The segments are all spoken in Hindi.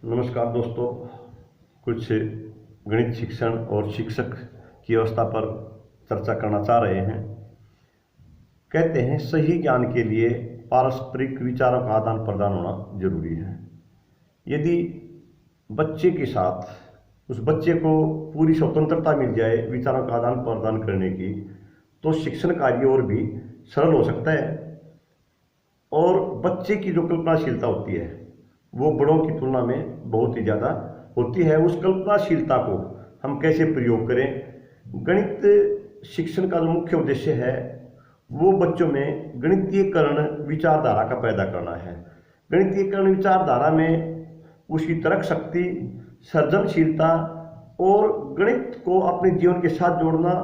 नमस्कार दोस्तों। कुछ गणित शिक्षण और शिक्षक की व्यवस्था पर चर्चा करना चाह रहे हैं। कहते हैं सही ज्ञान के लिए पारस्परिक विचारों का आदान प्रदान होना जरूरी है। यदि बच्चे के साथ उस बच्चे को पूरी स्वतंत्रता मिल जाए विचारों का आदान प्रदान करने की, तो शिक्षण कार्य और भी सरल हो सकता है। और बच्चे की जो कल्पनाशीलता होती है वो बड़ों की तुलना में बहुत ही ज़्यादा होती है। उस कल्पनाशीलता को हम कैसे प्रयोग करें? गणित शिक्षण का जो मुख्य उद्देश्य है वो बच्चों में गणितीयकरण विचारधारा का पैदा करना है। गणितीयकरण विचारधारा में उसकी तर्क शक्ति, सृजनशीलता और गणित को अपने जीवन के साथ जोड़ना,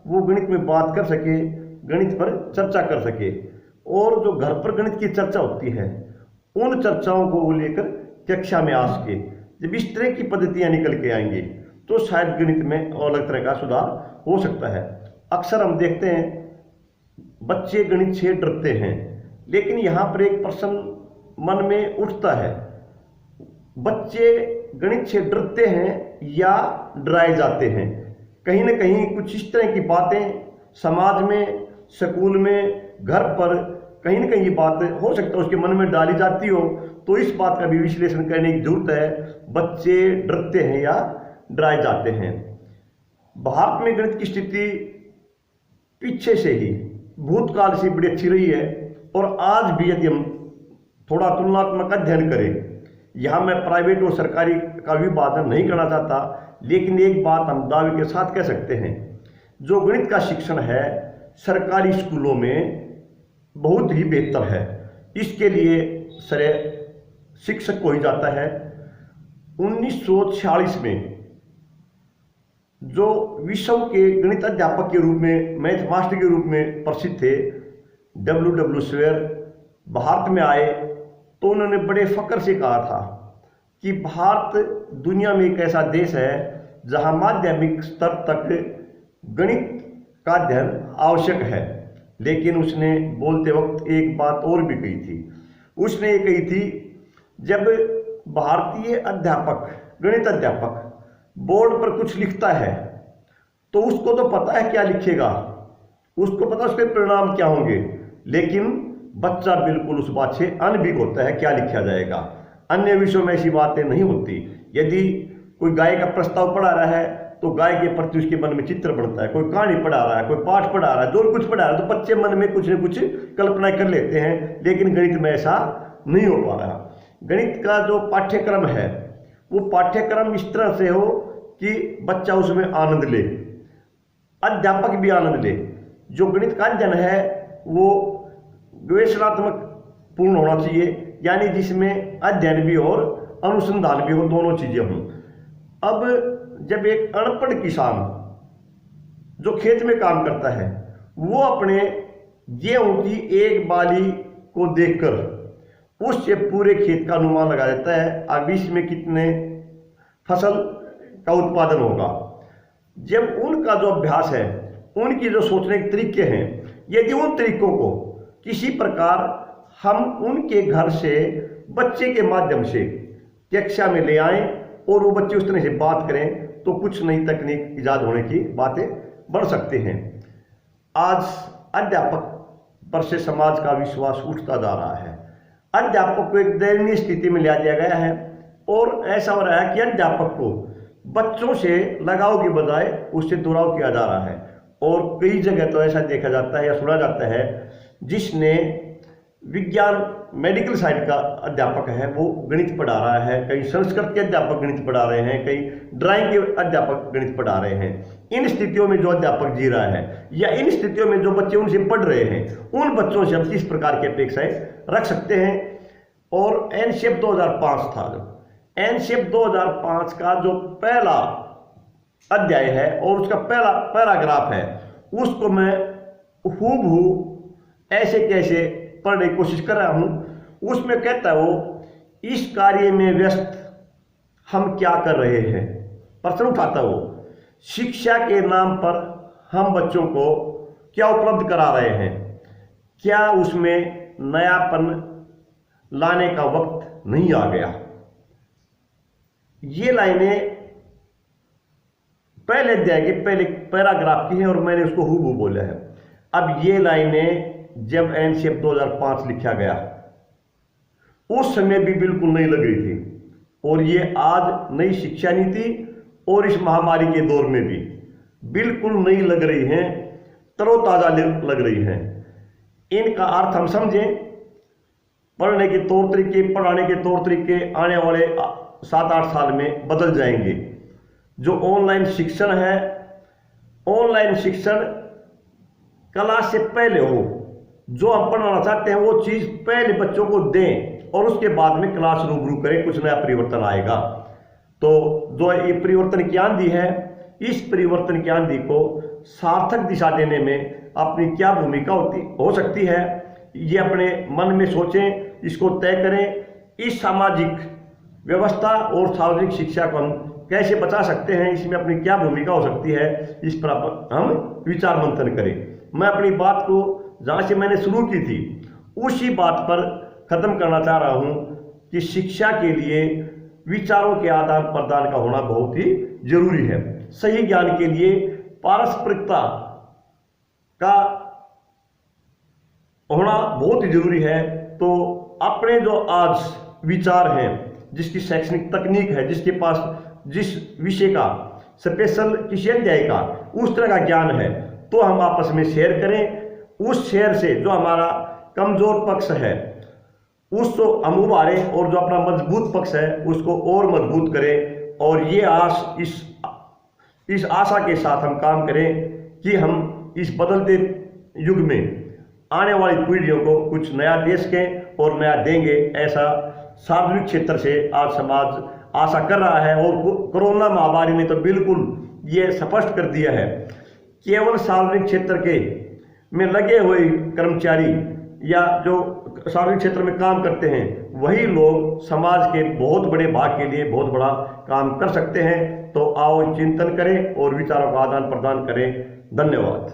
वो गणित में बात कर सके, गणित पर चर्चा कर सके। और जो घर पर गणित की चर्चा होती है उन चर्चाओं को लेकर कक्षा में आ सके। जब इस तरह की पद्धतियां निकल के आएंगी तो शायद गणित में और अलग तरह का सुधार हो सकता है। अक्सर हम देखते हैं बच्चे गणित से डरते हैं, लेकिन यहाँ पर एक प्रश्न मन में उठता है, बच्चे गणित से डरते हैं या डराए जाते हैं? कहीं ना कहीं कुछ इस तरह की बातें समाज में, स्कूल में, घर पर कहीं ना कहीं ये बात हो सकता है उसके मन में डाली जाती हो। तो इस बात का भी विश्लेषण करने की जरूरत है, बच्चे डरते हैं या डराए जाते हैं। भारत में गणित की स्थिति पीछे से ही भूतकाल से बड़ी अच्छी रही है और आज भी यदि हम थोड़ा तुलनात्मक अध्ययन करें, यहाँ मैं प्राइवेट और सरकारी का विभाजन नहीं करना चाहता, लेकिन एक बात हम दावे के साथ कह सकते हैं, जो गणित का शिक्षण है सरकारी स्कूलों में बहुत ही बेहतर है। इसके लिए श्रेय शिक्षक को ही जाता है। 1946 में जो विश्व के गणित अध्यापक के रूप में, मैथ मास्टर के रूप में प्रसिद्ध थे, W स्क्वेयर भारत में आए तो उन्होंने बड़े फक्र से कहा था कि भारत दुनिया में एक ऐसा देश है जहां माध्यमिक स्तर तक गणित का अध्ययन आवश्यक है। लेकिन उसने बोलते वक्त एक बात और भी कही थी। उसने ये कही थी, जब भारतीय अध्यापक, गणित अध्यापक बोर्ड पर कुछ लिखता है तो उसको तो पता है क्या लिखेगा, उसको पता उसके परिणाम क्या होंगे, लेकिन बच्चा बिल्कुल उस बात से अनभिज्ञ होता है क्या लिखा जाएगा। अन्य विषयों में ऐसी बातें नहीं होती। यदि कोई गाय का प्रस्ताव पढ़ा रहा है तो गाय के प्रति उसके मन में चित्र बनता है। कोई कहानी पढ़ा रहा है, कोई पाठ पढ़ा रहा है, जो कुछ पढ़ा रहा है, तो बच्चे मन में कुछ न कुछ कल्पनाएं कर लेते हैं। लेकिन गणित में ऐसा नहीं हो पा रहा। गणित का जो पाठ्यक्रम है वो पाठ्यक्रम इस तरह से हो कि बच्चा उसमें आनंद ले, अध्यापक भी आनंद ले। जो गणित का अध्ययन है वो गवेषणात्मक पूर्ण होना चाहिए, यानी जिसमें अध्ययन भी और अनुसंधान भी हो, दोनों चीजें हों। अब जब एक अनपढ़ किसान जो खेत में काम करता है वो अपने गेहूं की एक बाली को देखकर उससे पूरे खेत का अनुमान लगा देता है अब इसमें कितने फसल का उत्पादन होगा। जब उनका जो अभ्यास है, उनकी जो सोचने के तरीके हैं, यदि उन तरीकों को किसी प्रकार हम उनके घर से बच्चे के माध्यम से कक्षा में ले आएं और वो बच्चे उस तरह से बात करें तो कुछ नई तकनीक इजाद होने की बातें बढ़ सकते हैं। आज अध्यापक पर से समाज का विश्वास उठता जा रहा है। अध्यापक को एक दयनीय स्थिति में ले दिया गया है और ऐसा हो रहा है कि अध्यापक को बच्चों से लगाव के बजाय उससे दुराव किया जा रहा है। और कई जगह तो ऐसा देखा जाता है या सुना जाता है, जिसने विज्ञान मेडिकल साइड का अध्यापक है वो गणित पढ़ा रहा है, कई संस्कृत के अध्यापक गणित पढ़ा रहे हैं, कई ड्राइंग के अध्यापक गणित पढ़ा रहे हैं। इन स्थितियों में जो अध्यापक जी रहा है या इन स्थितियों में जो बच्चे उनसे पढ़ रहे हैं, उन बच्चों से हम किस प्रकार की अपेक्षाएं रख सकते हैं। और एनशेप 2005 था, जो एनशेप 2005 का जो पहला अध्याय है और उसका पहला पैराग्राफ है, उसको मैं हूबहू ऐसे कैसे पढ़ने की कोशिश कर रहा हूं। उसमें कहता है वो, इस कार्य में व्यस्त हम क्या कर रहे हैं, प्रश्न उठाता वो। शिक्षा के नाम पर हम बच्चों को क्या उपलब्ध करा रहे हैं, क्या उसमें नयापन लाने का वक्त नहीं आ गया? ये लाइनें पहले अध्याय के पहले पैराग्राफ की हैं और मैंने उसको हूबहू बोला है। अब ये लाइनें जब एनसीएफ 2005 लिखा गया उस समय भी बिल्कुल नहीं लग रही थी, और ये आज नई शिक्षा नीति और इस महामारी के दौर में भी बिल्कुल नहीं लग रही हैं, तरोताज़ा लग रही हैं। इनका अर्थ हम समझें, पढ़ने के तौर तरीके, पढ़ाने के तौर तरीके आने वाले 7-8 साल में बदल जाएंगे। जो ऑनलाइन शिक्षण है, ऑनलाइन शिक्षण क्लास से पहले हो, जो हम पढ़ाना चाहते हैं वो चीज़ पहले बच्चों को दें और उसके बाद में क्लास रूबरू करें, कुछ नया परिवर्तन आएगा। तो जो ये परिवर्तन की आंधी है, इस परिवर्तन की आंधी को सार्थक दिशा देने में अपनी क्या भूमिका हो सकती है, ये अपने मन में सोचें, इसको तय करें। इस सामाजिक व्यवस्था और सार्वजनिक शिक्षा को हम कैसे बचा सकते हैं, इसमें अपनी क्या भूमिका हो सकती है, इस पर हम विचार मंथन करें। मैं अपनी बात को जहाँ से मैंने शुरू की थी उसी बात पर ख़त्म करना चाह रहा हूँ कि शिक्षा के लिए विचारों के आदान प्रदान का होना बहुत ही जरूरी है। सही ज्ञान के लिए पारस्परिकता का होना बहुत ही जरूरी है। तो अपने जो आज विचार हैं, जिसकी शैक्षणिक तकनीक है, जिसके पास जिस विषय का स्पेशल किसी अध्याय का उस तरह का ज्ञान है, तो हम आपस में शेयर करें। उस शेयर से जो हमारा कमजोर पक्ष है उसको हम उभारें और जो अपना मजबूत पक्ष है उसको और मजबूत करें। और ये इस आशा के साथ हम काम करें कि हम इस बदलते युग में आने वाली पीढ़ियों को कुछ नया दे सकें और नया देंगे, ऐसा सार्वजनिक क्षेत्र से आज समाज आशा कर रहा है। और कोरोना महामारी ने तो बिल्कुल ये स्पष्ट कर दिया है, केवल सार्वजनिक क्षेत्र के में लगे हुए कर्मचारी या जो सार्वजनिक क्षेत्र में काम करते हैं वही लोग समाज के बहुत बड़े भाग के लिए बहुत बड़ा काम कर सकते हैं। तो आओ चिंतन करें और विचारों का आदान प्रदान करें। धन्यवाद।